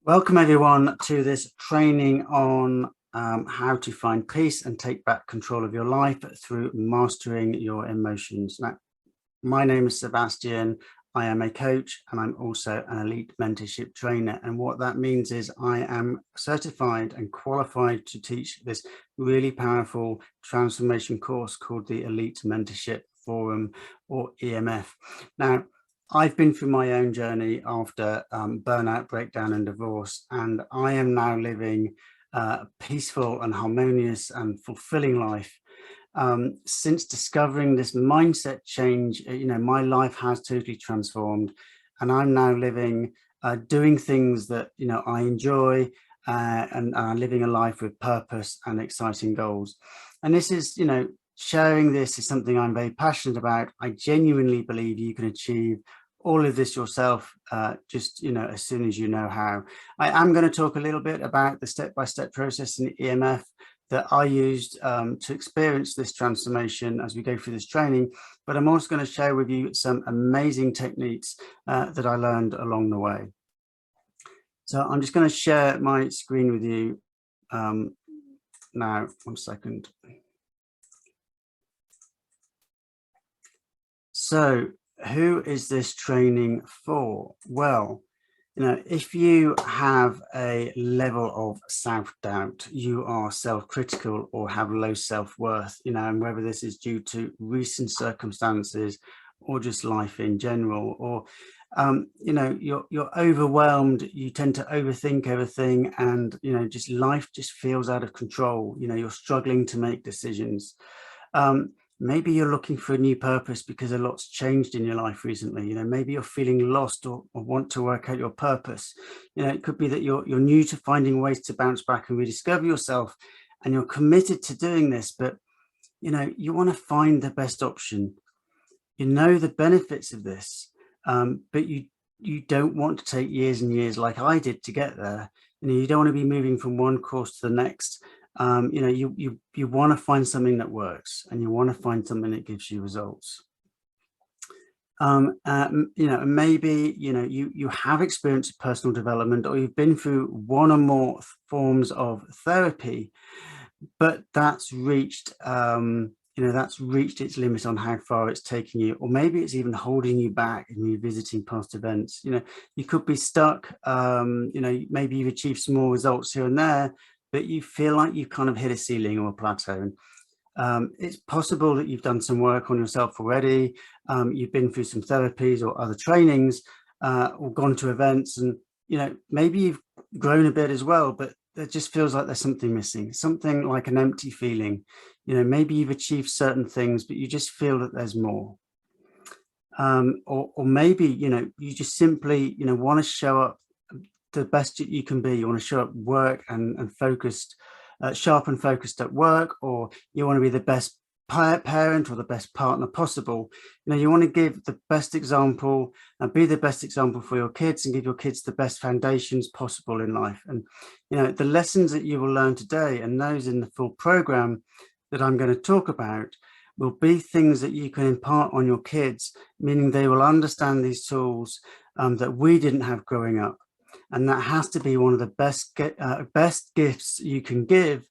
Welcome everyone to this training on how to find peace and take back control of your life through mastering your emotions. Now, my name is Sebastian. I am a coach and I'm also an elite mentorship trainer. And what that means is I am certified and qualified to teach this really powerful transformation course called the Elite Mentorship Forum, or EMF. Now, I've been through my own journey after burnout, breakdown and divorce, and I am now living a peaceful and harmonious and fulfilling life. Since discovering this mindset change, my life has totally transformed, and I'm now living, doing things that, I enjoy, and living a life with purpose and exciting goals. And this is, sharing this is something I'm very passionate about. I genuinely believe you can achieve all of this yourself, just, as soon as you know how. I am going to talk a little bit about the step-by-step process in EMF that I used to experience this transformation as we go through this training, but I'm also going to share with you some amazing techniques that I learned along the way. So I'm just going to share my screen with you now. 1 second. So who is this training for? Well, if you have a level of self-doubt, you are self-critical or have low self-worth, and whether this is due to recent circumstances or just life in general, or you're overwhelmed, you tend to overthink everything, and just life just feels out of control. You're struggling to make decisions. Maybe you're looking for a new purpose because a lot's changed in your life recently. Maybe you're feeling lost or want to work out your purpose. It could be that you're new to finding ways to bounce back and rediscover yourself, and you're committed to doing this, but you want to find the best option. The benefits of this, but you don't want to take years and years like I did to get there. You don't want to be moving from one course to the next. You want to find something that works, and you want to find something that gives you results. Maybe you have experienced personal development, or you've been through one or more forms of therapy, but that's reached its limit on how far it's taking you, or maybe it's even holding you back in revisiting past events. You could be stuck. Maybe you've achieved small results here and there, but you feel like you've kind of hit a ceiling or a plateau. It's possible that you've done some work on yourself already. You've been through some therapies or other trainings, or gone to events, and maybe you've grown a bit as well, but it just feels like there's something missing, something like an empty feeling. Maybe you've achieved certain things, but you just feel that there's more. Or maybe you just simply want to show up the best you can be. You want to show up work and focused, sharp and focused at work, or you want to be the best parent or the best partner possible. You want to give the best example and be the best example for your kids, and give your kids the best foundations possible in life. And the lessons that you will learn today, and those in the full program that I'm going to talk about, will be things that you can impart on your kids, meaning they will understand these tools that we didn't have growing up. And that has to be one of the best gifts you can give,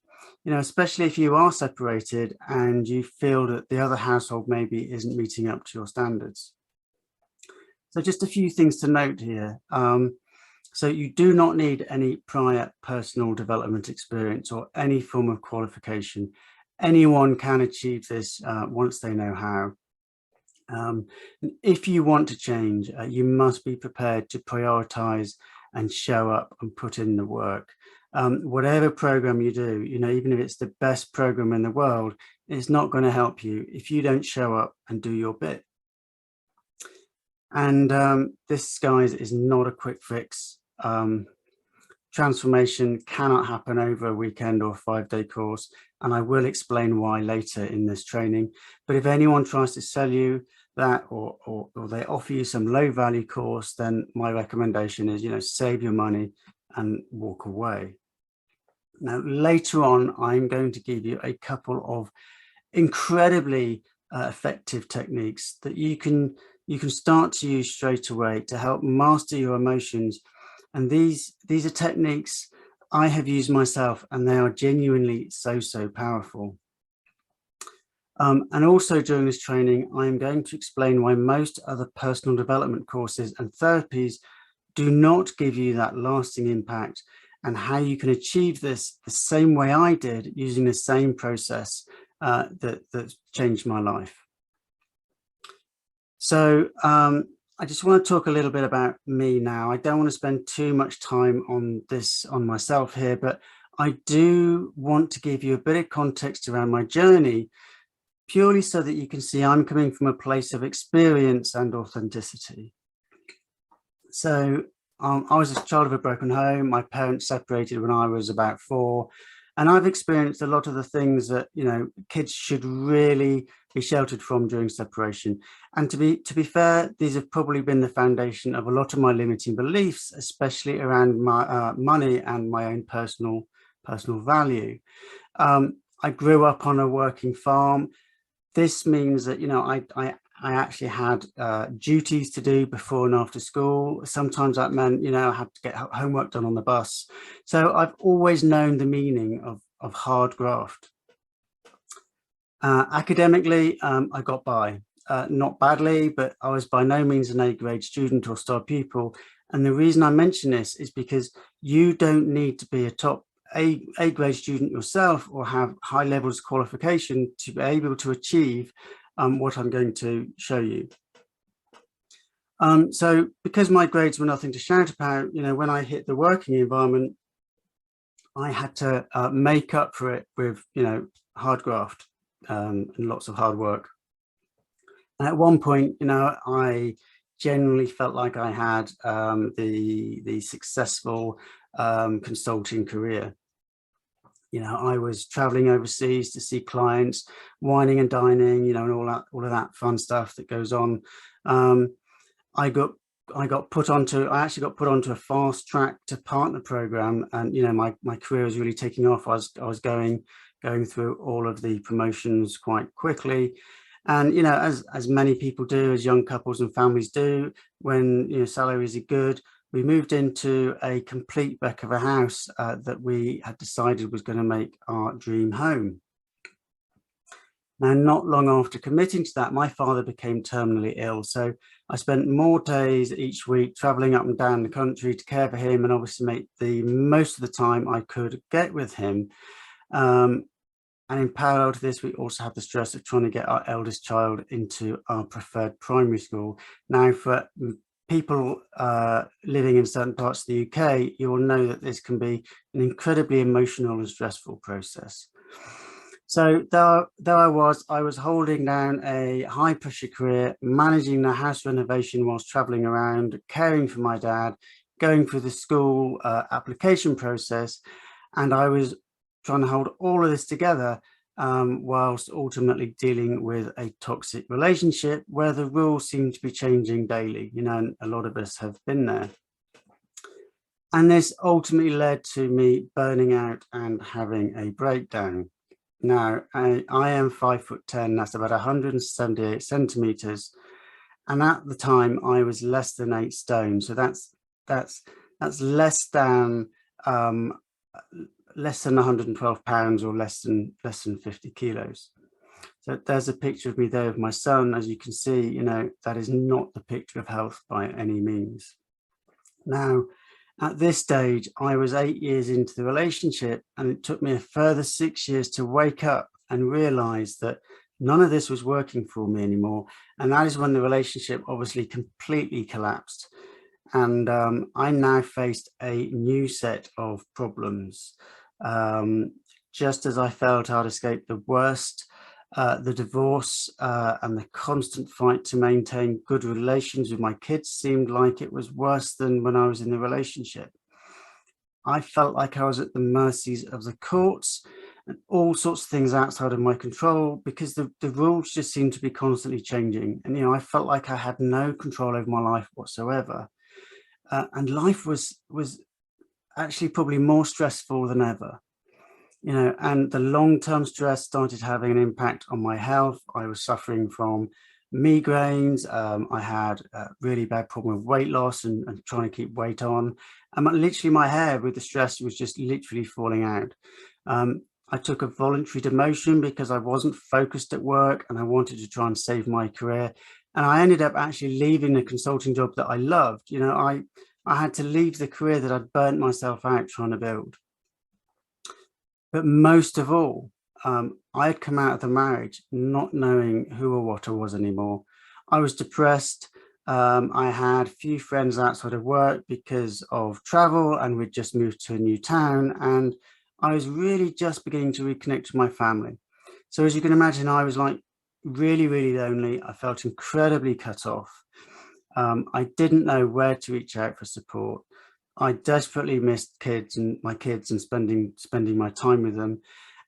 especially if you are separated and you feel that the other household maybe isn't meeting up to your standards. So just a few things to note here. So you do not need any prior personal development experience or any form of qualification. Anyone can achieve this once they know how. If you want to change, you must be prepared to prioritize and show up and put in the work. Whatever program you do, even if it's the best program in the world, it's not going to help you if you don't show up and do your bit. And this, guys, is not a quick fix. Transformation cannot happen over a weekend or a 5-day course, and I will explain why later in this training. But if anyone tries to sell you that, or they offer you some low value course, then my recommendation is, save your money and walk away. Now, later on, I'm going to give you a couple of incredibly effective techniques that you can start to use straight away to help master your emotions, And these are techniques I have used myself, and they are genuinely so powerful. And also during this training, I am going to explain why most other personal development courses and therapies do not give you that lasting impact, and how you can achieve this the same way I did, using the same process that changed my life. So I just want to talk a little bit about me now. I don't want to spend too much time on this, on myself here, but I do want to give you a bit of context around my journey, purely so that you can see I'm coming from a place of experience and authenticity. So I was a child of a broken home. My parents separated when I was about 4, and I've experienced a lot of the things that, you know, kids should really be sheltered from during separation. And to be fair, these have probably been the foundation of a lot of my limiting beliefs, especially around my money and my own personal value. I grew up on a working farm. This means that, you know, I actually had duties to do before and after school. Sometimes that meant, you know, I had to get homework done on the bus. So I've always known the meaning of hard graft. Academically, I got by, not badly, but I was by no means an A-grade student or star pupil. And the reason I mention this is because you don't need to be a top A-grade student yourself or have high levels of qualification to be able to achieve what I'm going to show you. So because my grades were nothing to shout about, you know, when I hit the working environment, I had to make up for it with, you know, hard graft and lots of hard work. And at one point, you know, I generally felt like I had the successful consulting career. You know, I was traveling overseas to see clients, wining and dining, you know, and all of that fun stuff that goes on. I actually got put onto a fast track to partner program, and you know, my career was really taking off. I was going through all of the promotions quite quickly. And you know, as many people do, as young couples and families do, when you know salaries are good, we moved into a complete wreck of a house that we had decided was going to make our dream home. Now, not long after committing to that, my father became terminally ill. So I spent more days each week traveling up and down the country to care for him, and obviously make the most of the time I could get with him. And in parallel to this, we also had the stress of trying to get our eldest child into our preferred primary school. Now, for people living in certain parts of the UK, you will know that this can be an incredibly emotional and stressful process. So there I was holding down a high pressure career, managing the house renovation whilst traveling around, caring for my dad, going through the school application process, and I was trying to hold all of this together whilst ultimately dealing with a toxic relationship where the rules seem to be changing daily, you know, and a lot of us have been there. And this ultimately led to me burning out and having a breakdown. Now, I am 5'10", that's about 178 centimeters. And at the time I was less than 8 stone. So that's less than 112 pounds or less than 50 kilos. So there's a picture of me there of my son. As you can see, you know, that is not the picture of health by any means. Now, at this stage, I was 8 years into the relationship, and it took me a further 6 years to wake up and realize that none of this was working for me anymore. And that is when the relationship obviously completely collapsed. And I now faced a new set of problems. Just as I felt I'd escaped the worst, the divorce and the constant fight to maintain good relations with my kids seemed like it was worse than when I was in the relationship. I felt like I was at the mercies of the courts and all sorts of things outside of my control, because the rules just seemed to be constantly changing. And, you know, I felt like I had no control over my life whatsoever. And life was actually probably more stressful than ever. You know, and the long-term stress started having an impact on my health. I was suffering from migraines. I had a really bad problem with weight loss and trying to keep weight on. And literally my hair with the stress was just literally falling out. I took a voluntary demotion because I wasn't focused at work and I wanted to try and save my career. And I ended up actually leaving a consulting job that I loved. You know, I had to leave the career that I'd burnt myself out trying to build. But most of all, I had come out of the marriage not knowing who or what I was anymore. I was depressed. I had few friends outside of work because of travel, and we'd just moved to a new town. And I was really just beginning to reconnect to my family. So as you can imagine, I was like really, really lonely. I felt incredibly cut off. I didn't know where to reach out for support. I desperately missed my kids and spending my time with them.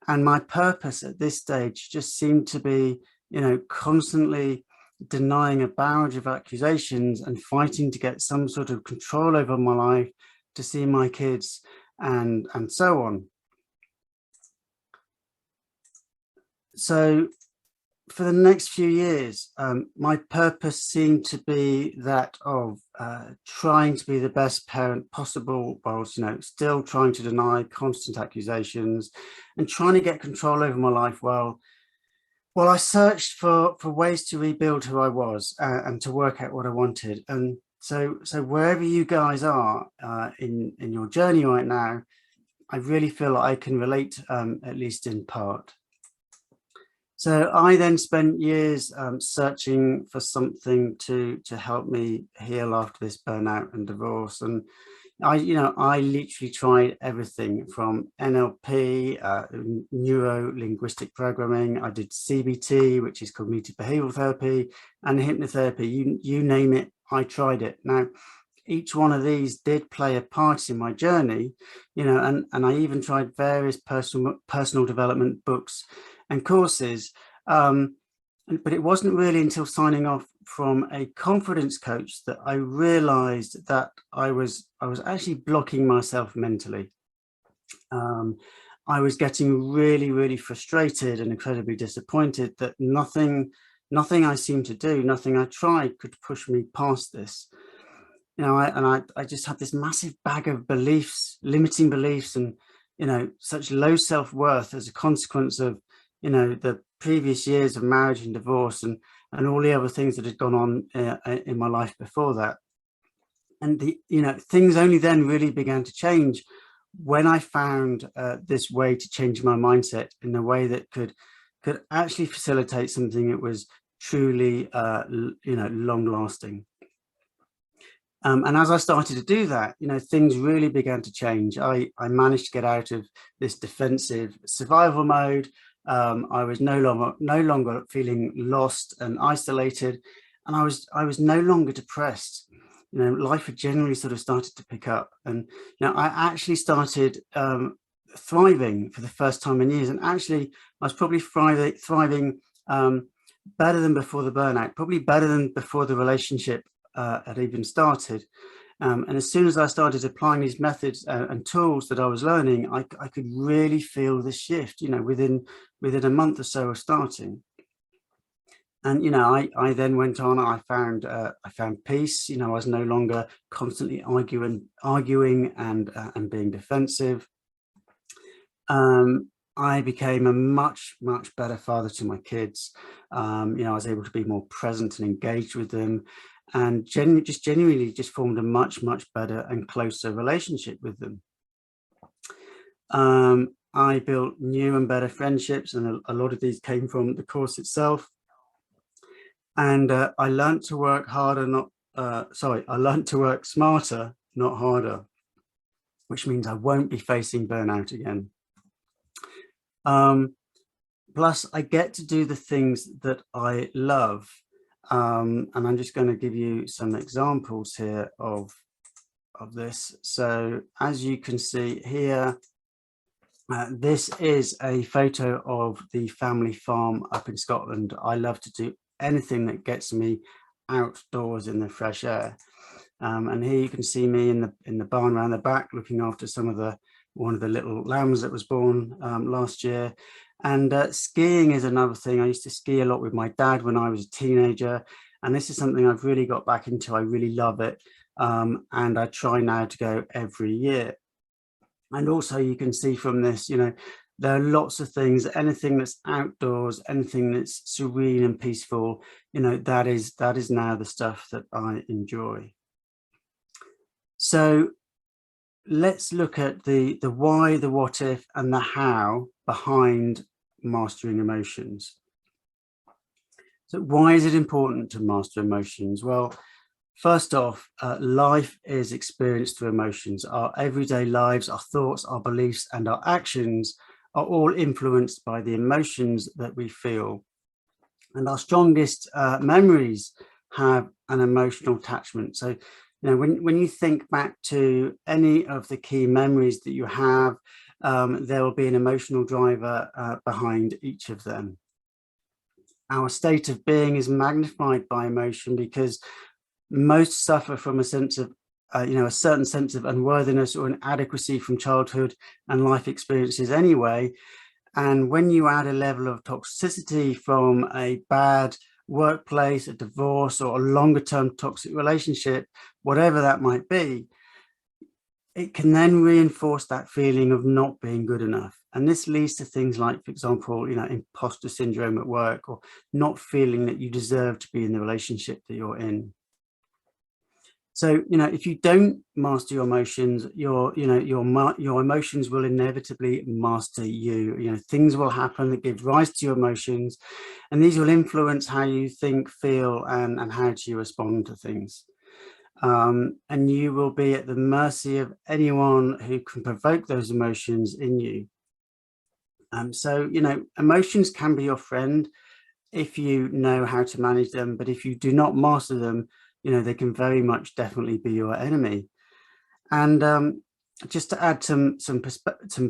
And my purpose at this stage just seemed to be, you know, constantly denying a barrage of accusations and fighting to get some sort of control over my life, to see my kids and so on. So for the next few years, my purpose seemed to be that of trying to be the best parent possible, whilst, you know, still trying to deny constant accusations and trying to get control over my life while I searched for ways to rebuild who I was and to work out what I wanted. And so wherever you guys are in your journey right now, I really feel like I can relate, at least in part. So I then spent years searching for something to help me heal after this burnout and divorce. And I literally tried everything from NLP, neuro-linguistic programming. I did CBT, which is cognitive behavioral therapy, and hypnotherapy. You name it, I tried it. Now, each one of these did play a part in my journey, you know, and I even tried various personal development books and courses, but it wasn't really until signing off from a confidence coach that I realized that I was actually blocking myself mentally. I was getting really, really frustrated and incredibly disappointed that nothing I seemed to do, nothing I tried could push me past this. You know, I just had this massive bag of beliefs, limiting beliefs, and, you know, such low self-worth as a consequence of, you know, the previous years of marriage and divorce and all the other things that had gone on in my life before that. And things only then really began to change when I found this way to change my mindset in a way that could actually facilitate something that was truly, long lasting. And as I started to do that, you know, things really began to change. I managed to get out of this defensive survival mode. I was no longer feeling lost and isolated, and I was no longer depressed. You know, life had generally sort of started to pick up, and, you know, I actually started thriving for the first time in years. And actually, I was probably thriving better than before the burnout, probably better than before the relationship had even started. And as soon as I started applying these methods and tools that I was learning, I could really feel the shift, you know, within a month or so of starting. And, you know, I then went on. I found peace. You know, I was no longer constantly arguing and being defensive. I became a much better father to my kids. You know, I was able to be more present and engaged with them, and genuinely formed a much better and closer relationship with them. I built new and better friendships, and a lot of these came from the course itself. And I learned to work harder, I learned to work smarter, not harder, which means I won't be facing burnout again. Plus, I get to do the things that I love. And I'm just going to give you some examples here of this. So as you can see here, this is a photo of the family farm up in Scotland. I love to do anything that gets me outdoors in the fresh air. And here you can see me in the barn around the back, looking after one of the little lambs that was born last year. And skiing is another thing. I used to ski a lot with my dad when I was a teenager, and this is something I've really got back into. I really love it, and I try now to go every year. And also you can see from this, there are lots of things, anything that's outdoors, anything that's serene and peaceful, that is now the stuff that I enjoy. So let's look at the why, the what if, and the how behind mastering emotions. So why is it important to master emotions? Well, first off, life is experienced through emotions. Our everyday lives, our thoughts, our beliefs, and our actions are all influenced by the emotions that we feel. And our strongest memories have an emotional attachment. So, when you think back to any of the key memories that you have, there will be an emotional driver behind each of them. Our state of being is magnified by emotion because most suffer from a sense of, a certain sense of unworthiness or inadequacy from childhood and life experiences anyway. And when you add a level of toxicity from a bad workplace, a divorce, or a longer term toxic relationship, whatever that might be, it can then reinforce that feeling of not being good enough. And this leads to things like, for example, imposter syndrome at work, or not feeling that you deserve to be in the relationship that you're in. So, if you don't master your emotions, your emotions will inevitably master you. Things will happen that give rise to your emotions, and these will influence how you think, feel, and how do you respond to things. And you will be at the mercy of anyone who can provoke those emotions in you. So, emotions can be your friend if you know how to manage them, but if you do not master them, they can very much definitely be your enemy. And just to add some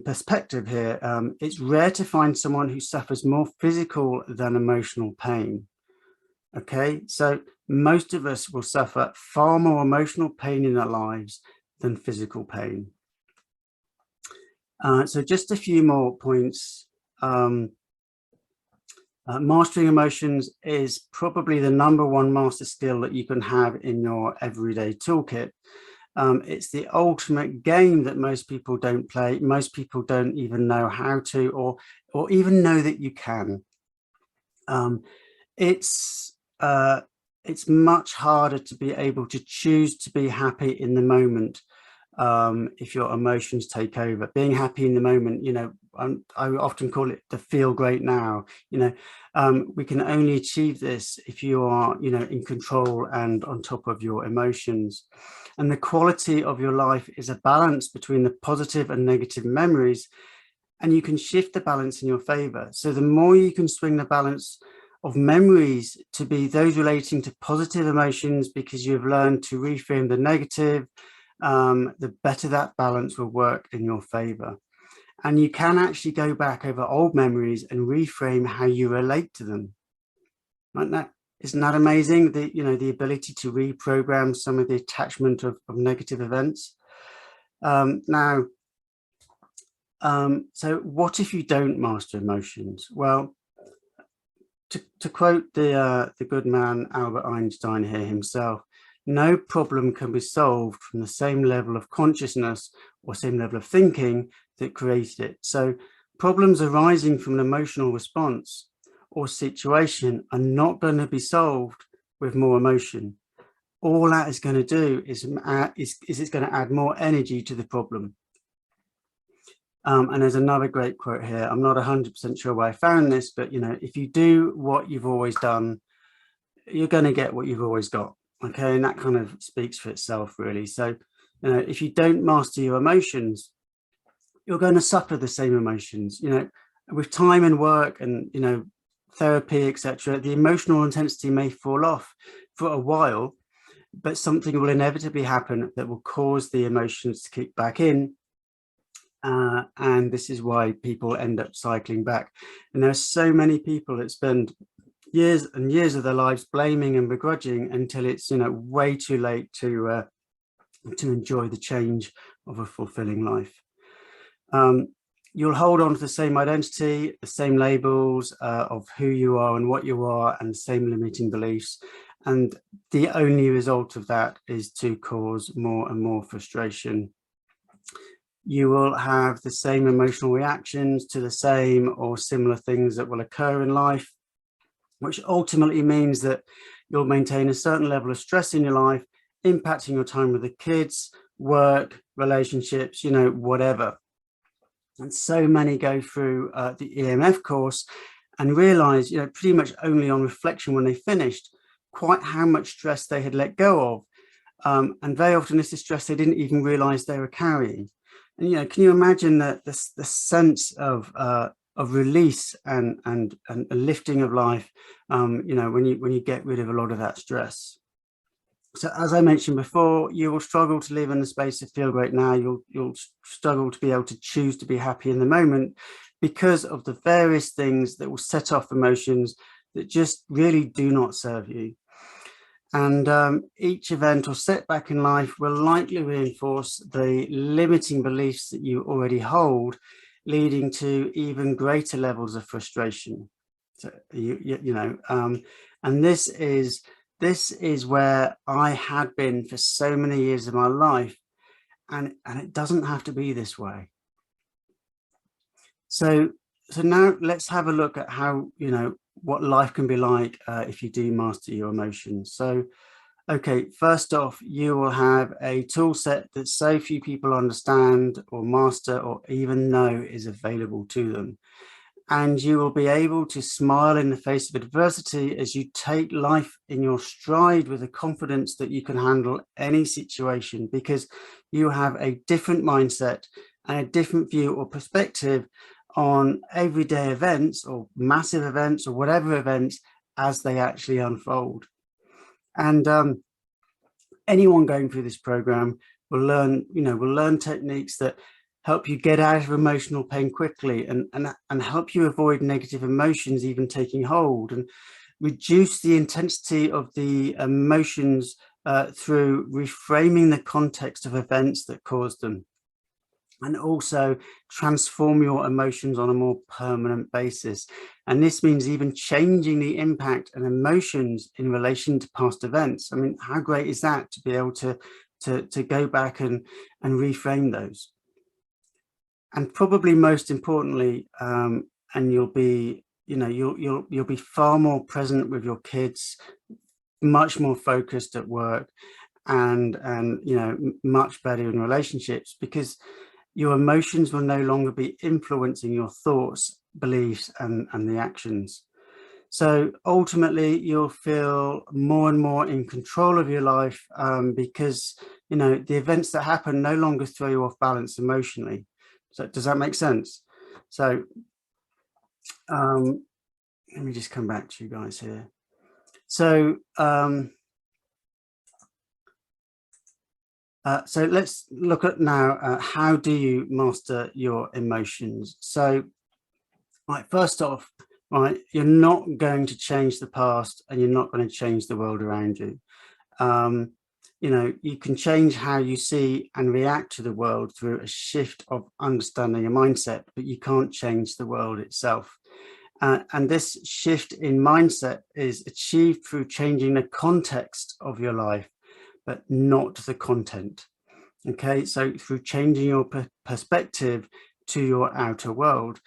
perspective here, it's rare to find someone who suffers more physical than emotional pain. Okay, so most of us will suffer far more emotional pain in our lives than physical pain. So just a few more points. Mastering emotions is probably the #1 master skill that you can have in your everyday toolkit. It's the ultimate game that most people don't play. Most people don't even know how to, or even know that you can. It's much harder to be able to choose to be happy in the moment if your emotions take over. Being happy in the moment, I often call it the feel great now. We can only achieve this if you are, in control and on top of your emotions. And the quality of your life is a balance between the positive and negative memories, and you can shift the balance in your favor. So the more you can swing the balance of memories to be those relating to positive emotions because you've learned to reframe the negative, the better that balance will work in your favor. And you can actually go back over old memories and reframe how you relate to them. Isn't that amazing? The ability to reprogram some of the attachment of negative events. So what if you don't master emotions? Well, to quote the good man Albert Einstein here himself, no problem can be solved from the same level of consciousness or same level of thinking that created it. So problems arising from an emotional response or situation are not going to be solved with more emotion. All that is going to do is it's going to add more energy to the problem. And there's another great quote here. I'm not 100% sure where I found this, but if you do what you've always done, you're going to get what you've always got. Okay, and that kind of speaks for itself, really. So, if you don't master your emotions, you're going to suffer the same emotions. With time and work and therapy, etc., the emotional intensity may fall off for a while, but something will inevitably happen that will cause the emotions to kick back in. And this is why people end up cycling back. And there's so many people that spend years and years of their lives blaming and begrudging until it's way too late to enjoy the change of a fulfilling life. You'll hold on to the same identity, the same labels of who you are and what you are, and the same limiting beliefs. And the only result of that is to cause more and more frustration. You will have the same emotional reactions to the same or similar things that will occur in life, which ultimately means that you'll maintain a certain level of stress in your life, impacting your time with the kids, work, relationships, whatever. And so many go through the EMF course and realize, pretty much only on reflection when they finished, quite how much stress they had let go of. And very often this is stress they didn't even realize they were carrying. And, can you imagine that the sense of release and a lifting of life, when you get rid of a lot of that stress. So as I mentioned before, you will struggle to live in the space of feel great now. You'll struggle to be able to choose to be happy in the moment because of the various things that will set off emotions that just really do not serve you. And each event or setback in life will likely reinforce the limiting beliefs that you already hold, leading to even greater levels of frustration. So and this is where I had been for so many years of my life, and it doesn't have to be this way. So now let's have a look at how, what life can be like if you do master your emotions. So, okay, first off, you will have a tool set that so few people understand or master or even know is available to them. And you will be able to smile in the face of adversity as you take life in your stride with the confidence that you can handle any situation, because you have a different mindset and a different view or perspective on everyday events or massive events or whatever events as they actually unfold. And anyone going through this program will learn techniques that help you get out of emotional pain quickly and help you avoid negative emotions even taking hold, and reduce the intensity of the emotions through reframing the context of events that caused them, and also transform your emotions on a more permanent basis. And this means even changing the impact and emotions in relation to past events. I mean, how great is that to be able to go back and reframe those? And probably most importantly, and you'll be far more present with your kids, much more focused at work, and much better in relationships, because your emotions will no longer be influencing your thoughts, beliefs, and the actions. So ultimately, you'll feel more and more in control of your life, because the events that happen no longer throw you off balance emotionally. So does that make sense? So let me just come back to you guys here. So so let's look at now how do you master your emotions. So first off, you're not going to change the past, and you're not going to change the world around you. You can change how you see and react to the world through a shift of understanding and mindset, but you can't change the world itself. And this shift in mindset is achieved through changing the context of your life, but not the content. Okay, so through changing your perspective to your outer world.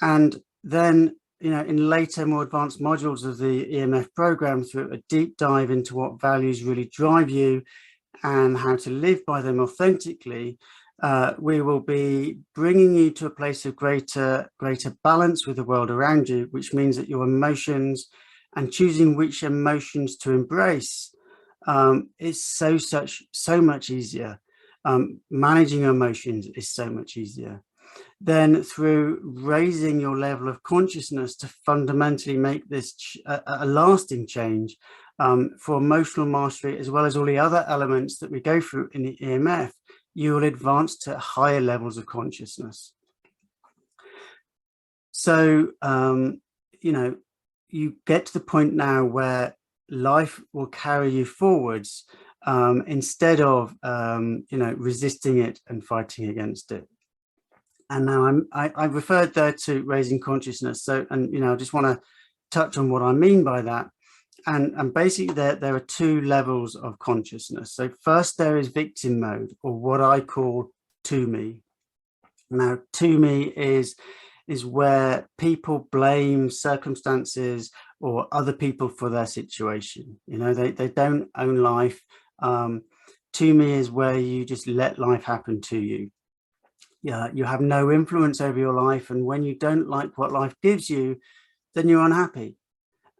And then, in later, more advanced modules of the EMF program, through a deep dive into what values really drive you and how to live by them authentically, we will be bringing you to a place of greater balance with the world around you, which means that your emotions and choosing which emotions to embrace is so much easier. Managing your emotions is so much easier. Then through raising your level of consciousness to fundamentally make this a lasting change for emotional mastery, as well as all the other elements that we go through in the EMF, you will advance to higher levels of consciousness. So, you get to the point now where life will carry you forwards instead of, resisting it and fighting against it. And now I referred there to raising consciousness. So, and, I just want to touch on what I mean by that. And basically there are two levels of consciousness. So first there is victim mode, or what I call to me. Now, to me is where people blame circumstances or other people for their situation. They don't own life. To me is where you just let life happen to you. Yeah, you have no influence over your life, and when you don't like what life gives you, then you're unhappy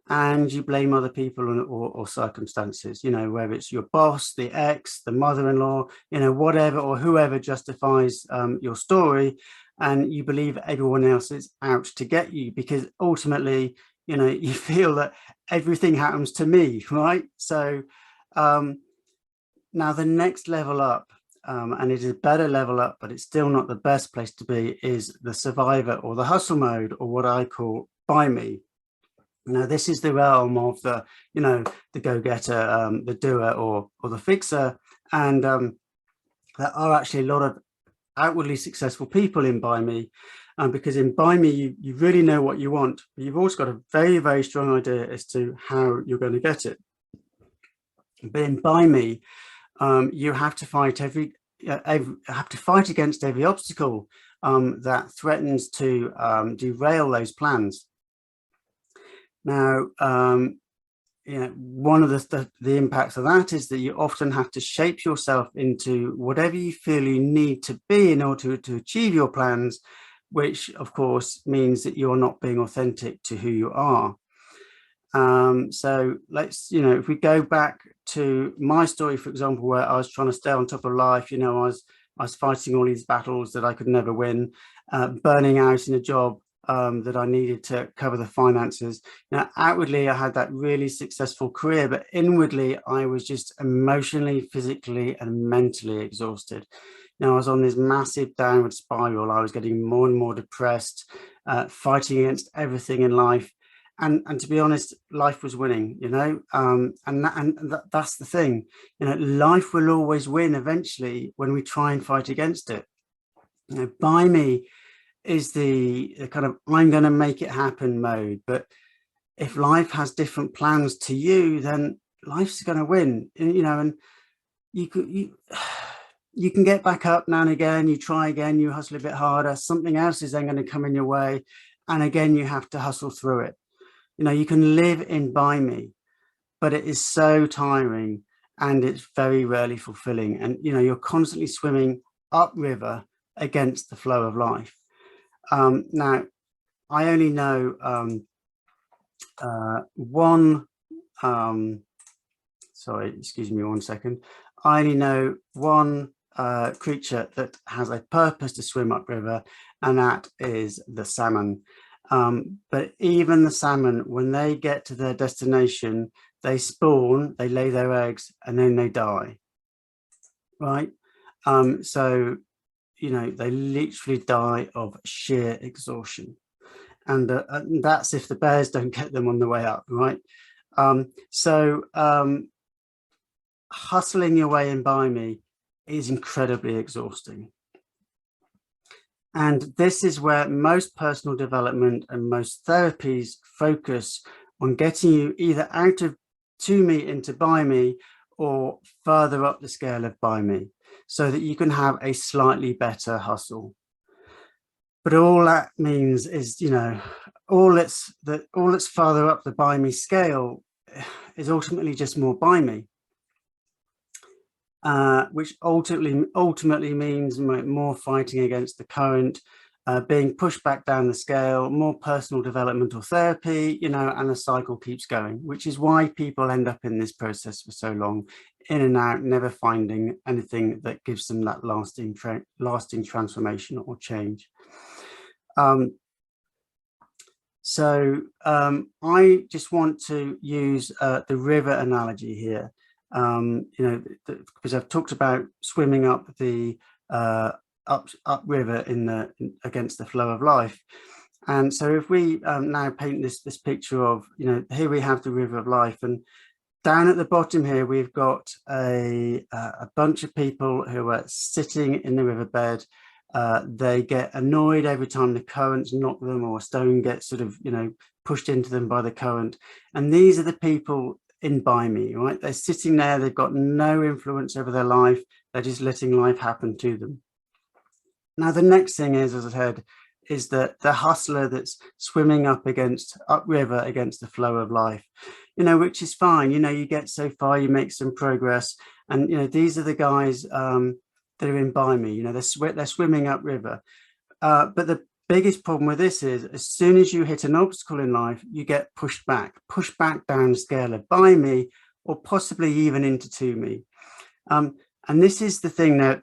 and you blame other people or circumstances, whether it's your boss, the ex, the mother-in-law, whatever, or whoever justifies your story, and you believe everyone else is out to get you, because ultimately, you feel that everything happens to me, right? So now the next level up, and it is a better level up, but it's still not the best place to be, is the survivor or the hustle mode, or what I call by me. Now, this is the realm of the, the go-getter, the doer, or the fixer. And there are actually a lot of outwardly successful people in By Me, because in By Me, you really know what you want, but you've also got a very, very strong idea as to how you're going to get it. But in By Me, you have to fight against every obstacle that threatens to derail those plans. Now, one of the impacts of that is that you often have to shape yourself into whatever you feel you need to be in order to achieve your plans, which of course means that you're not being authentic to who you are. So let's, if we go back to my story, for example, where I was trying to stay on top of life, I was fighting all these battles that I could never win, burning out in a job that I needed to cover the finances. Now, outwardly, I had that really successful career, but inwardly, I was just emotionally, physically, and mentally exhausted. Now, I was on this massive downward spiral. I was getting more and more depressed, fighting against everything in life. And to be honest, life was winning, and that's the thing. Life will always win eventually when we try and fight against it. By me is the kind of I'm going to make it happen mode. But if life has different plans to you, then life's going to win, and you can get back up now and again, you try again, you hustle a bit harder, something else is then going to come in your way, and again you have to hustle through it. You can live in By Me, but it is so tiring and it's very rarely fulfilling, and you're constantly swimming upriver against the flow of life. Now, I only know sorry, excuse me 1 second. I only know one creature that has a purpose to swim upriver, and that is the salmon. But even the salmon, when they get to their destination, they spawn, they lay their eggs, and then they die, right? So they literally die of sheer exhaustion, and that's if the bears don't get them on the way up, right? Hustling your way in By Me is incredibly exhausting, and this is where most personal development and most therapies focus on getting you either out of To Me into By Me, or further up the scale of By Me, so that you can have a slightly better hustle. But all that means is, all that's farther up the By Me scale is ultimately just more By Me, which ultimately means more fighting against the current, being pushed back down the scale, more personal development or therapy, and the cycle keeps going, which is why people end up in this process for so long, in and out, never finding anything that gives them that lasting transformation or change. I just want to use the river analogy here, because I've talked about swimming up the upriver against the flow of life. And so if we now paint this picture of, here we have the river of life, and down at the bottom here, we've got a bunch of people who are sitting in the riverbed, They get annoyed every time the currents knock them, or a stone gets sort of, pushed into them by the current. And these are the people in by me, right? They're sitting there, they've got no influence over their life. They're just letting life happen to them. Now, the next thing is, as I said, is that the hustler that's swimming upriver against the flow of life, which is fine. You get so far, you make some progress. And, these are the guys that are in by me, they're swimming upriver. But the biggest problem with this is, as soon as you hit an obstacle in life, you get pushed back down the scale of by me, or possibly even into to me. And this is the thing that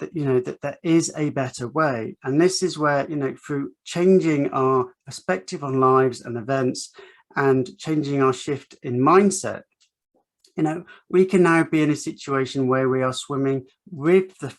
there is a better way. And this is where, through changing our perspective on lives and events and changing our shift in mindset, we can now be in a situation where we are swimming with the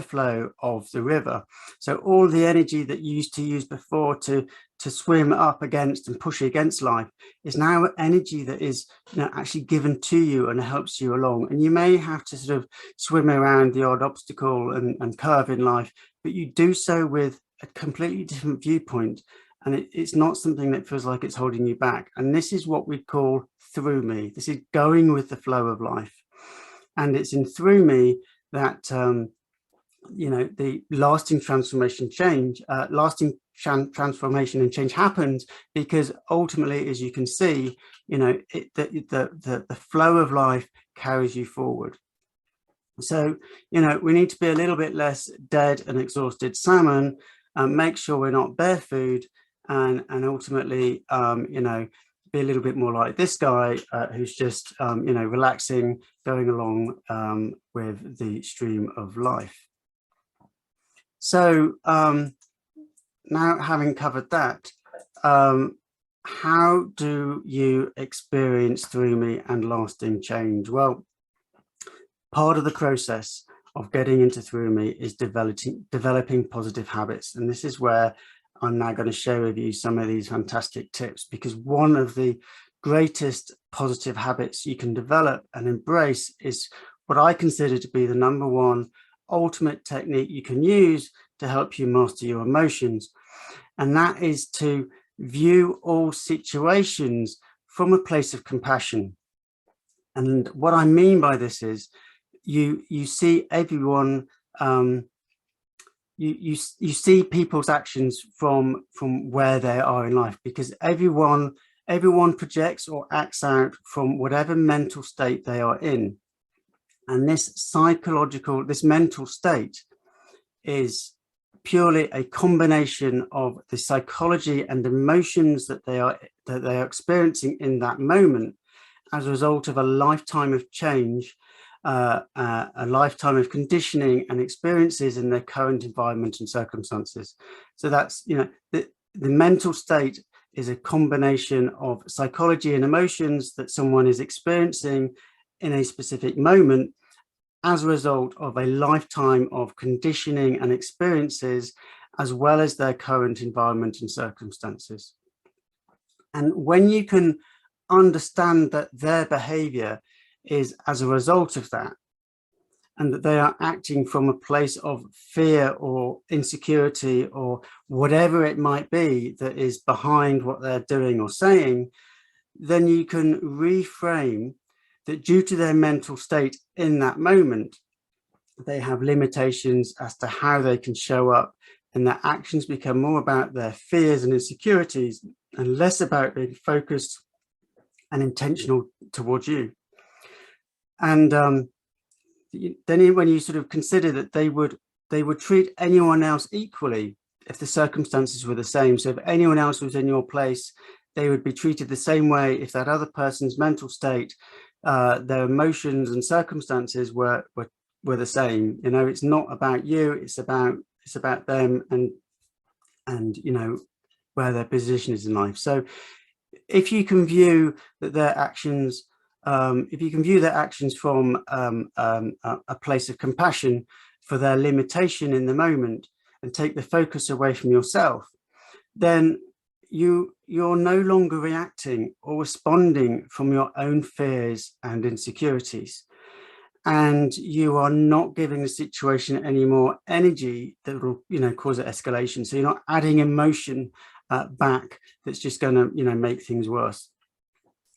flow of the river. So all the energy that you used to use before to swim up against and push against life is now energy that is actually given to you and helps you along. And you may have to sort of swim around the odd obstacle and curve in life, but you do so with a completely different viewpoint. And it's not something that feels like it's holding you back. And this is what we call through me. This is going with the flow of life. And it's in through me that, the lasting transformation and change happens, because ultimately, as you can see, the flow of life carries you forward. So, we need to be a little bit less dead and exhausted salmon, make sure we're not bare food, and ultimately, be a little bit more like this guy who's just, relaxing, going along with the stream of life. So now, having covered that, how do you experience through me and lasting change? Well, part of the process of getting into through me is developing positive habits. And this is where I'm now going to share with you some of these fantastic tips, because one of the greatest positive habits you can develop and embrace is what I consider to be the number one ultimate technique you can use to help you master your emotions. And that is to view all situations from a place of compassion. And what I mean by this is you see everyone, you see people's actions from where they are in life, because everyone projects or acts out from whatever mental state they are in. And this mental state is purely a combination of the psychology and emotions that they are experiencing in that moment, as a result of a lifetime of change, a lifetime of conditioning and experiences in their current environment and circumstances. So that's, the mental state is a combination of psychology and emotions that someone is experiencing in a specific moment as a result of a lifetime of conditioning and experiences, as well as their current environment and circumstances. And when you can understand that their behavior is as a result of that, and that they are acting from a place of fear or insecurity or whatever it might be that is behind what they're doing or saying, then you can reframe that due to their mental state in that moment, they have limitations as to how they can show up, and their actions become more about their fears and insecurities and less about being focused and intentional towards you. And then when you sort of consider that they would treat anyone else equally if the circumstances were the same. So if anyone else was in your place, they would be treated the same way if that other person's mental state, their emotions and circumstances were the same. It's not about you, it's about them and where their position is in life. So if you can view that their actions, from a place of compassion for their limitation in the moment, and take the focus away from yourself, then you're no longer reacting or responding from your own fears and insecurities. and you are not giving the situation any more energy that will, cause an escalation. So you're not adding emotion back that's just going to, make things worse.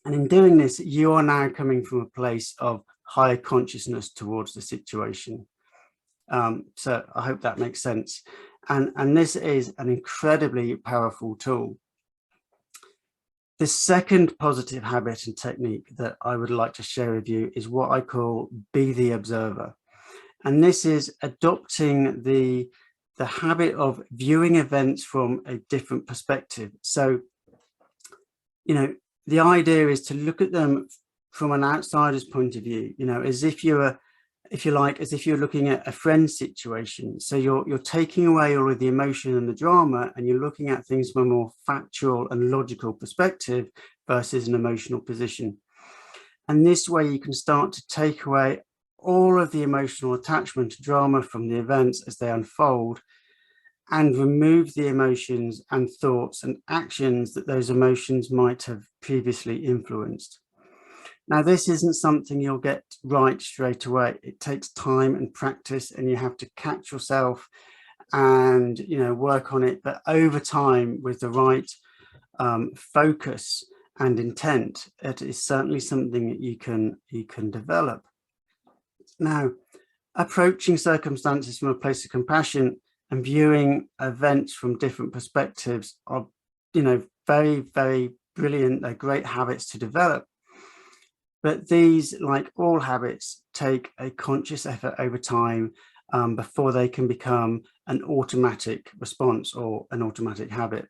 And in doing this, you are now coming from a place of higher consciousness towards the situation. So I hope that makes sense. And this is an incredibly powerful tool. The second positive habit and technique that I would like to share with you is what I call be the observer. And this is adopting the habit of viewing events from a different perspective. So, the idea is to look at them from an outsider's point of view, as if you're looking at a friend's situation. So you're taking away all of the emotion and the drama, and you're looking at things from a more factual and logical perspective versus an emotional position. And this way you can start to take away all of the emotional attachment to drama from the events as they unfold, and remove the emotions and thoughts and actions that those emotions might have previously influenced. Now, this isn't something you'll get right straight away. It takes time and practice, and you have to catch yourself and, work on it. But over time, with the right focus and intent, it is certainly something that you can develop. Now, approaching circumstances from a place of compassion and viewing events from different perspectives are, very, very brilliant. They're great habits to develop. But these, like all habits, take a conscious effort over time before they can become an automatic response or an automatic habit.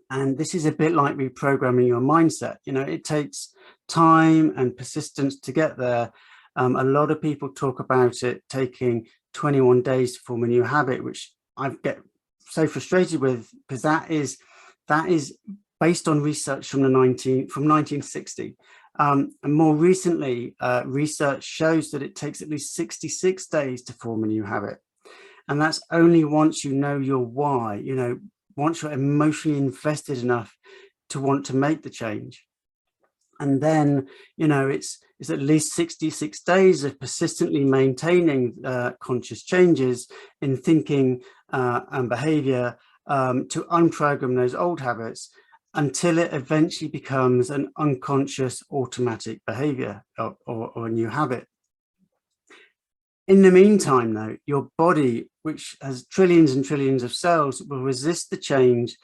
And this is a bit like reprogramming your mindset. It takes time and persistence to get there. A lot of people talk about it taking 21 days to form a new habit, which I get so frustrated with, because that is based on research from 1960. And more recently, research shows that it takes at least 66 days to form a new habit. And that's only once you know your why, once you're emotionally invested enough to want to make the change. And then, it's at least 66 days of persistently maintaining conscious changes in thinking and behavior to unprogram those old habits until it eventually becomes an unconscious automatic behavior or a new habit. In the meantime, though, your body, which has trillions and trillions of cells, will resist the change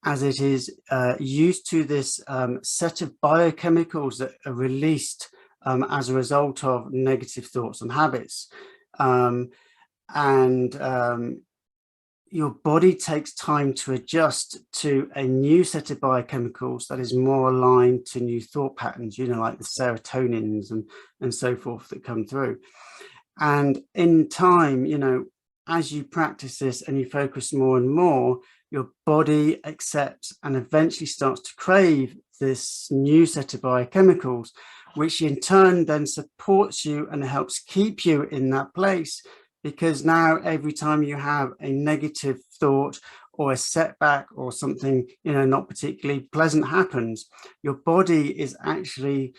as it is used to this set of biochemicals that are released as a result of negative thoughts and habits. Your body takes time to adjust to a new set of biochemicals that is more aligned to new thought patterns, like the serotonins and so forth that come through. And in time, as you practice this and you focus more and more, your body accepts and eventually starts to crave this new set of biochemicals, which in turn then supports you and helps keep you in that place. Because now every time you have a negative thought or a setback or something, not particularly pleasant happens, your body is actually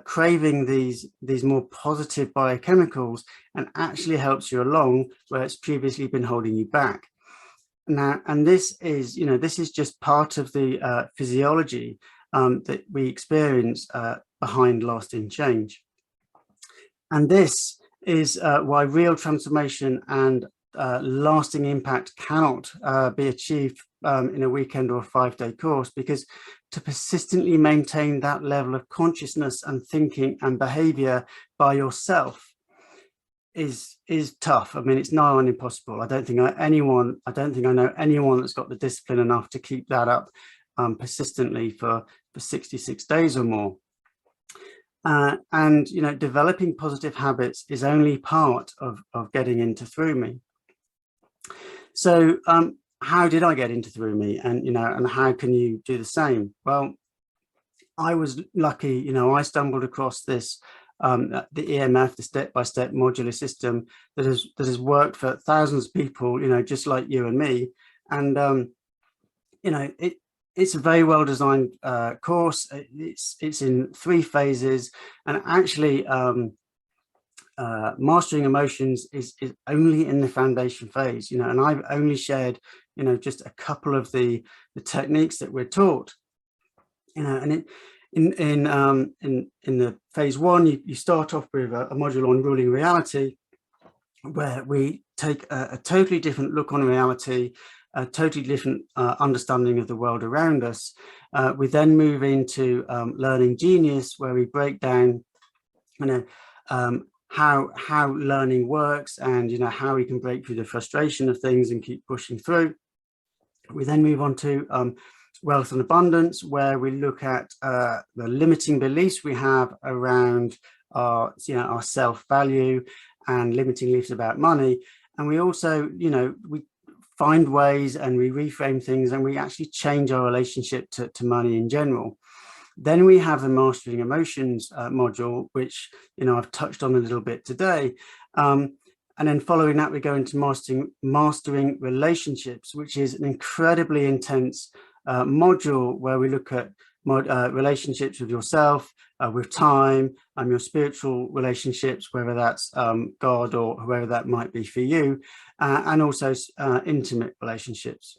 craving these more positive biochemicals and actually helps you along where it's previously been holding you back. Now, and this is just part of the physiology that we experience behind lasting change. And this is why real transformation and lasting impact cannot be achieved in a weekend or a 5-day course, because to persistently maintain that level of consciousness and thinking and behavior by yourself is tough. I mean, it's nigh on impossible. I don't think I know anyone that's got the discipline enough to keep that up persistently for 66 days or more. And developing positive habits is only part of getting into Through Me. So how did I get into Through Me, and how can you do the same? Well, I was lucky. I stumbled across this the EMF, the step-by-step modular system that has worked for thousands of people, just like you and me. And it's a very well designed course. It's in 3 phases, and actually mastering emotions is only in the foundation phase, and I've only shared, just a couple of the techniques that we're taught, and in the phase one, you start off with a module on ruling reality, where we take a totally different look on reality, a totally different understanding of the world around us. We then move into learning genius, where we break down, how learning works, and how we can break through the frustration of things and keep pushing through. We then move on to wealth and abundance, where we look at the limiting beliefs we have around our self-value and limiting beliefs about money. And we also, we find ways and we reframe things, and we actually change our relationship to money in general. Then we have the mastering emotions module, which I've touched on a little bit today. And then following that, we go into mastering relationships, which is an incredibly intense module, where we look at relationships with yourself, with time, and your spiritual relationships, whether that's God or whoever that might be for you, and also intimate relationships.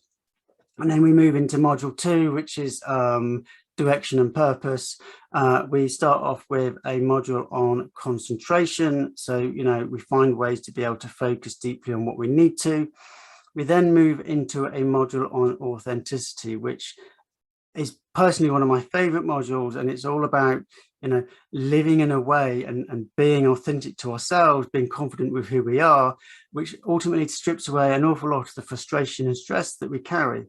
And then we move into module 2, which is direction and purpose. We start off with a module on concentration. So, we find ways to be able to focus deeply on what we need to. We then move into a module on authenticity, which is personally one of my favorite modules. And it's all about, living in a way and being authentic to ourselves, being confident with who we are, which ultimately strips away an awful lot of the frustration and stress that we carry.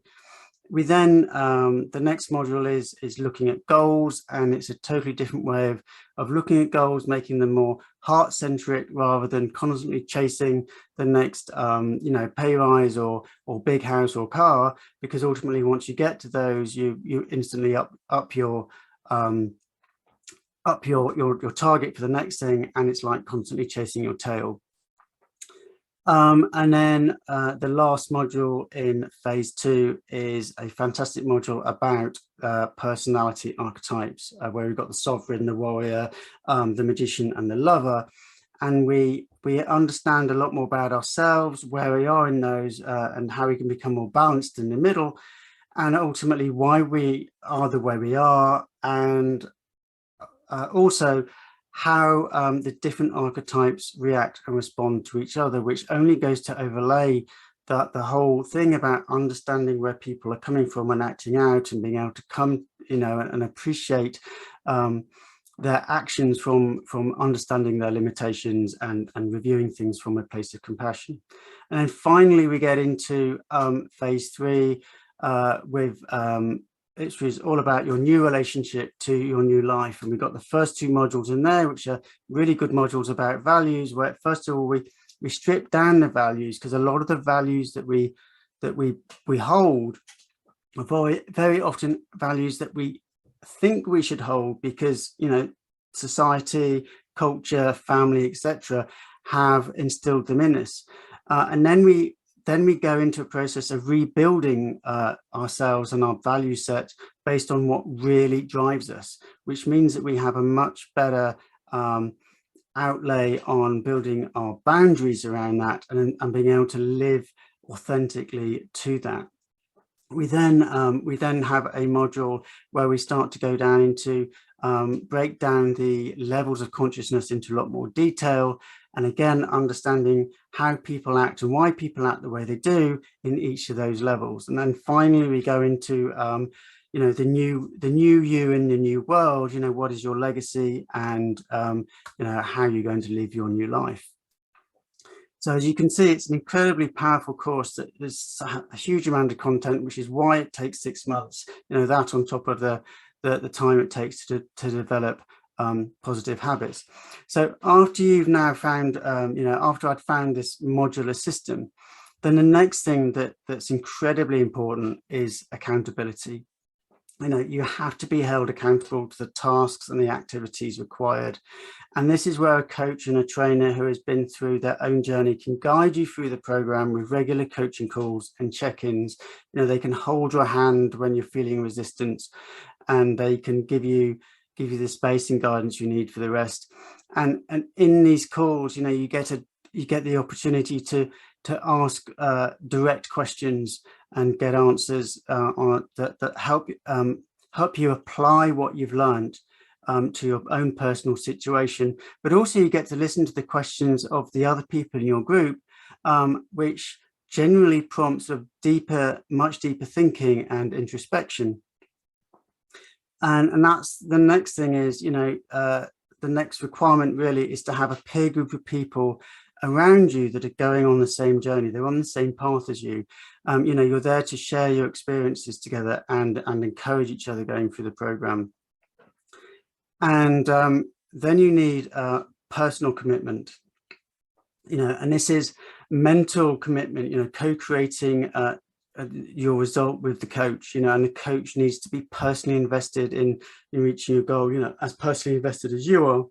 We then, the next module is looking at goals, and it's a totally different way of looking at goals, making them more heart-centric rather than constantly chasing the next, pay rise or big house or car, because ultimately once you get to those, you instantly up your target for the next thing, and it's like constantly chasing your tail. And then the last module in phase 2 is a fantastic module about personality archetypes, where we've got the sovereign, the warrior, the magician, and the lover. And we understand a lot more about ourselves, where we are in those, and how we can become more balanced in the middle, and ultimately why we are the way we are, and also how the different archetypes react and respond to each other, which only goes to overlay the whole thing about understanding where people are coming from and acting out, and being able to come, and appreciate their actions from understanding their limitations and reviewing things from a place of compassion. And then finally, we get into phase 3 with which is all about your new relationship to your new life. And we've got the first 2 modules in there, which are really good modules about values, where first of all we strip down the values, because a lot of the values that we hold are very, very often values that we think we should hold because society, culture, family, etc. have instilled them in us, and then we go into a process of rebuilding ourselves and our value set based on what really drives us, which means that we have a much better outlay on building our boundaries around that, and being able to live authentically to that. We then have a module where we start to go down into break down the levels of consciousness into a lot more detail, and again understanding how people act and why people act the way they do in each of those levels. And then finally we go into the new you in the new world. What is your legacy, and how you're going to live your new life. So as you can see, it's an incredibly powerful course. That there's a huge amount of content, which is why it takes 6 months. That on top of the time it takes to develop positive habits. So after you've now found, after I'd found this modular system, then the next thing that's incredibly important is accountability. You have to be held accountable to the tasks and the activities required. And this is where a coach and a trainer who has been through their own journey can guide you through the program with regular coaching calls and check-ins. They can hold your hand when you're feeling resistance, and they can give you, give you the space and guidance you need for the rest. And in these calls, you get the opportunity to ask direct questions and get answers that help you apply what you've learned to your own personal situation. But also you get to listen to the questions of the other people in your group, which generally prompts a much deeper thinking and introspection. And that's the next thing is, the next requirement really is to have a peer group of people around you that are going on the same journey. They're on the same path as you. You're there to share your experiences together and encourage each other going through the program. And then you need personal commitment, and this is mental commitment, co-creating your result with the coach, and the coach needs to be personally invested in reaching your goal, as personally invested as you are.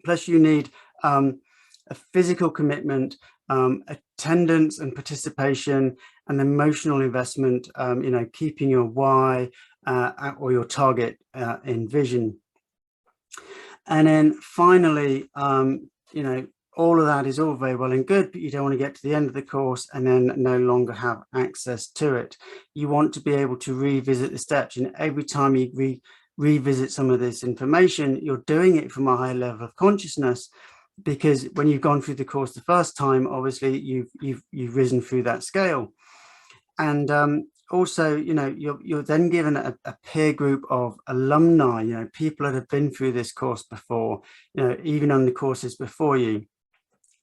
Plus you need a physical commitment, attendance and participation, and emotional investment, keeping your why or your target in vision. And then finally, all of that is all very well and good, but you don't want to get to the end of the course and then no longer have access to it. You want to be able to revisit the steps, and every time you revisit some of this information, you're doing it from a high level of consciousness, because when you've gone through the course the first time, obviously you've risen through that scale. And also, you're then given a peer group of alumni, people that have been through this course before, even on the courses before you.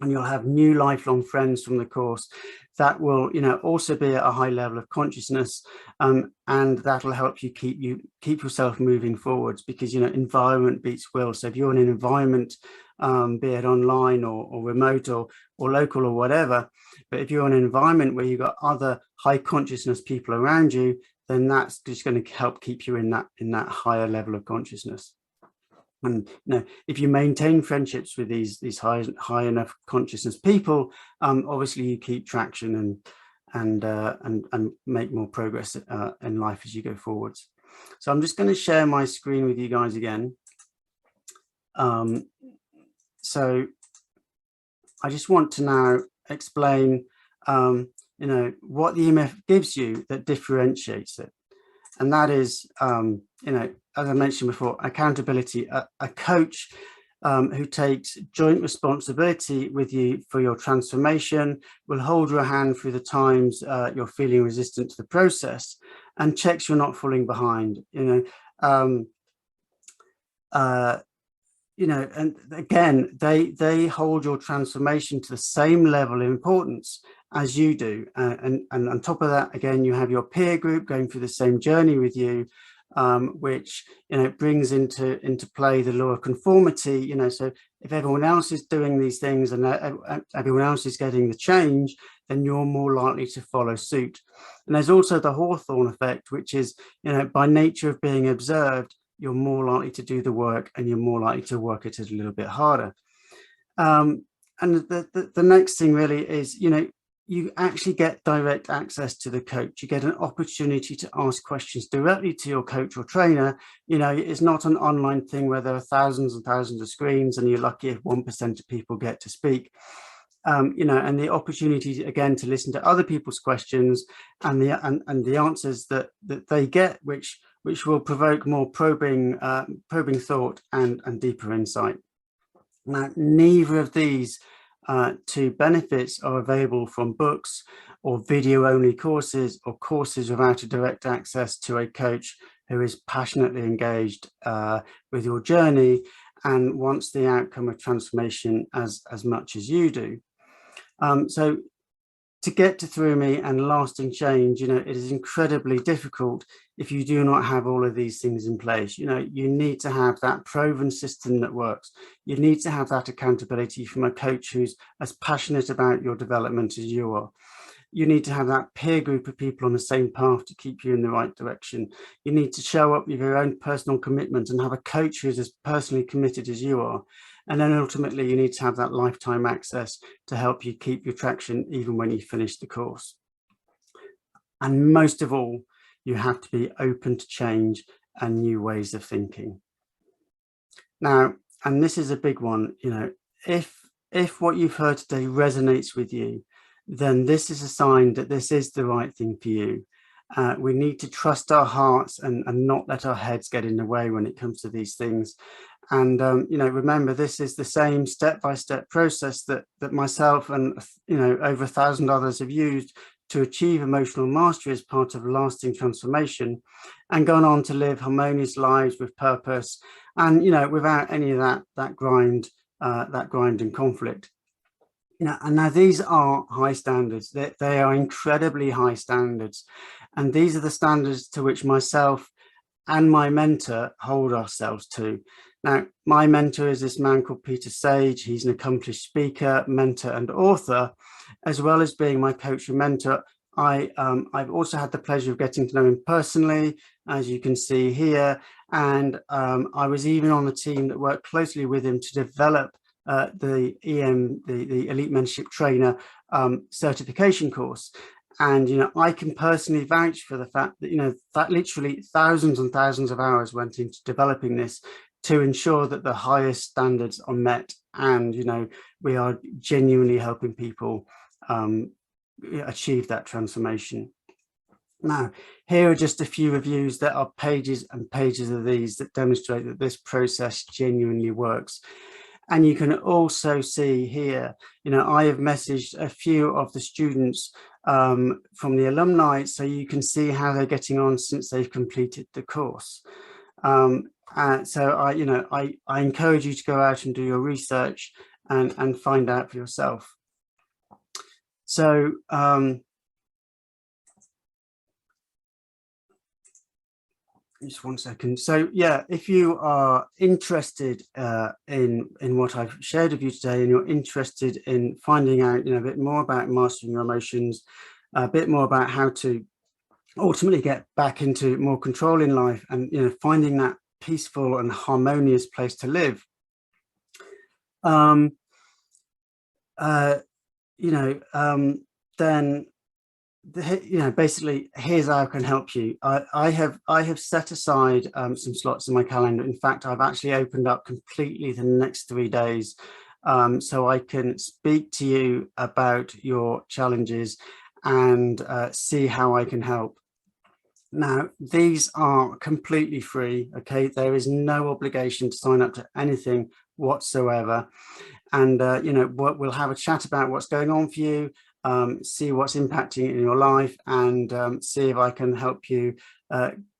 And you'll have new lifelong friends from the course that will, also be at a high level of consciousness, and that'll help you keep yourself moving forwards, because environment beats will. So if you're in an environment, be it online or remote or local or whatever, but if you're in an environment where you've got other high consciousness people around you, then that's just going to help keep you in that higher level of consciousness. And if you maintain friendships with these high enough consciousness people, obviously you keep traction and make more progress in life as you go forwards. So I'm just going to share my screen with you guys again. So I just want to now explain what the EMF gives you that differentiates it. And that is, as I mentioned before, accountability. A coach who takes joint responsibility with you for your transformation will hold your hand through the times you're feeling resistant to the process, and checks you're not falling behind. And again, they hold your transformation to the same level of importance as you do, and on top of that, again, you have your peer group going through the same journey with you, which brings into play the law of conformity. So if everyone else is doing these things and everyone else is getting the change, then you're more likely to follow suit. And there's also the Hawthorne effect, which is, by nature of being observed, you're more likely to do the work and you're more likely to work at it a little bit harder. And the next thing really is, you actually get direct access to the coach. You get an opportunity to ask questions directly to your coach or trainer. It's not an online thing where there are thousands and thousands of screens and you're lucky if 1% of people get to speak. And the opportunity again to listen to other people's questions and the answers that they get, which will provoke more probing thought and deeper insight. Now, neither of these two benefits are available from books or video-only courses or courses without a direct access to a coach who is passionately engaged with your journey and wants the outcome of transformation as much as you do. So to get to through me and lasting change, it is incredibly difficult if you do not have all of these things in place. You need to have that proven system that works. You need to have that accountability from a coach who's as passionate about your development as you are. You need to have that peer group of people on the same path to keep you in the right direction. You need to show up with your own personal commitment and have a coach who's as personally committed as you are. And then ultimately you need to have that lifetime access to help you keep your traction even when you finish the course. And most of all, you have to be open to change and new ways of thinking. Now, and this is a big one, if what you've heard today resonates with you, then this is a sign that this is the right thing for you. We need to trust our hearts and not let our heads get in the way when it comes to these things. And, remember, this is the same step-by-step process that myself and, over 1,000 others have used to achieve emotional mastery as part of lasting transformation, and gone on to live harmonious lives with purpose and, without any of that grind and conflict. And now these are high standards. They are incredibly high standards. And these are the standards to which myself and my mentor hold ourselves to. Now, my mentor is this man called Peter Sage. He's an accomplished speaker, mentor, and author, as well as being my coach and mentor. I've also had the pleasure of getting to know him personally, as you can see here. And I was even on the team that worked closely with him to develop the Elite Mentorship Trainer certification course. And, I can personally vouch for the fact that, that literally thousands and thousands of hours went into developing this to ensure that the highest standards are met. And, we are genuinely helping people achieve that transformation. Now, here are just a few reviews. There are pages and pages of these that demonstrate that this process genuinely works. And you can also see here, I have messaged a few of the students from the alumni, so you can see how they're getting on since they've completed the course. So I encourage you to go out and do your research and find out for yourself. So just one second. So yeah, if you are interested in what I've shared with you today, and you're interested in finding out a bit more about mastering your emotions, a bit more about how to ultimately get back into more control in life, and finding that peaceful and harmonious place to live, then basically here's how I can help you. I have set aside some slots in my calendar. In fact, I've actually opened up completely the next 3 days, so I can speak to you about your challenges and see how I can help. Now, these are completely free. Okay, there is no obligation to sign up to anything whatsoever. And we'll have a chat about what's going on for you, see what's impacting in your life, and see if I can help you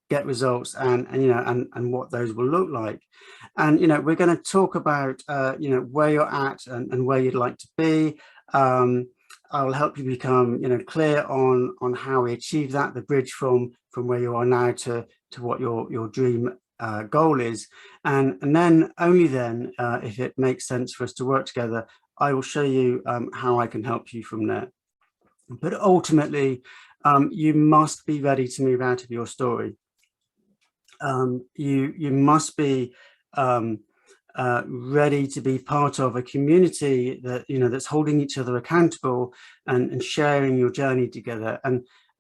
get results and what those will look like. And we're going to talk about where you're at and where you'd like to be. I'll help you become clear on how we achieve that, the bridge from where you are now to what your dream goal is, and then only then, if it makes sense for us to work together, I will show you how I can help you from there. But ultimately, you must be ready to move out of your story. You must be ready to be part of a community that that's holding each other accountable and sharing your journey together.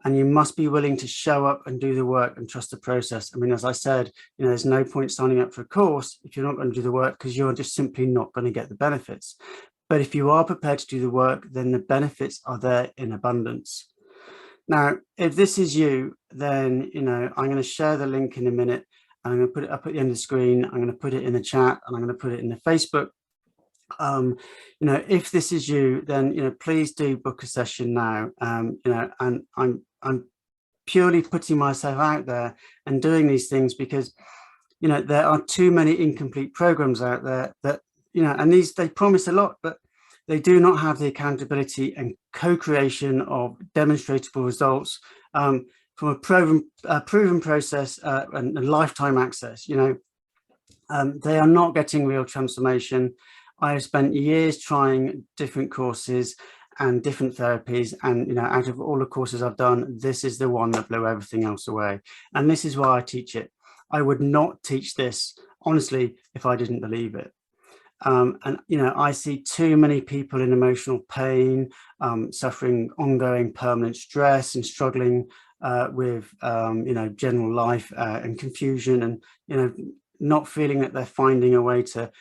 And you must be willing to show up and do the work and trust the process. I mean, as I said, there's no point signing up for a course if you're not going to do the work, because you're just simply not going to get the benefits. But if you are prepared to do the work, then the benefits are there in abundance. Now, if this is you, then, I'm going to share the link in a minute. I'm going to put it up at the end of the screen. I'm going to put it in the chat, and I'm going to put it in the Facebook. If this is you, then please do book a session now. And I'm purely putting myself out there and doing these things because there are too many incomplete programs out there that and they promise a lot, but they do not have the accountability and co-creation of demonstrable results from a proven process and lifetime access. They are not getting real transformation. I have spent years trying different courses and different therapies, and out of all the courses I've done, this is the one that blew everything else away. And this is why I teach it. I would not teach this, honestly, if I didn't believe it. And I see too many people in emotional pain, suffering ongoing permanent stress, and struggling with general life and confusion, and not feeling that they're finding a way to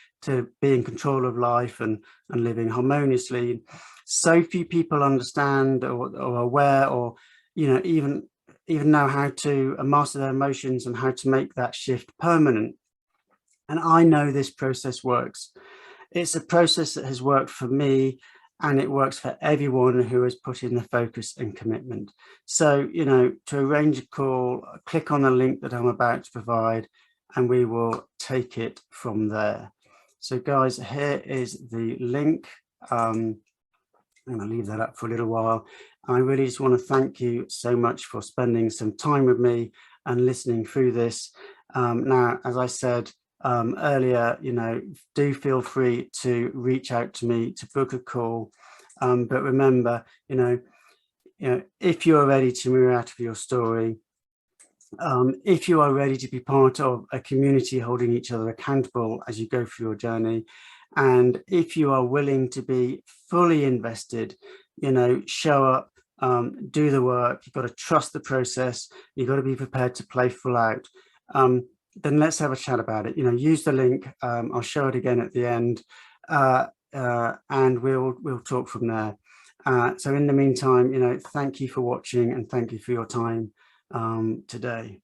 be in control of life and living harmoniously. So few people understand or aware, or even know how to master their emotions and how to make that shift permanent. And I know this process works. It's a process that has worked for me, and it works for everyone who has put in the focus and commitment. So, to arrange a call, click on the link that I'm about to provide, and we will take it from there. So guys, here is the link. I'm going to leave that up for a little while. I really just want to thank you so much for spending some time with me and listening through this. Now, as I said earlier, do feel free to reach out to me to book a call. But remember, if you are ready to move out of your story, if you are ready to be part of a community holding each other accountable as you go through your journey, and if you are willing to be fully invested, show up, do the work, you've got to trust the process, you've got to be prepared to play full out, then let's have a chat about it. Use the link. I'll show it again at the end, and we'll talk from there. So in the meantime, thank you for watching, and thank you for your time today.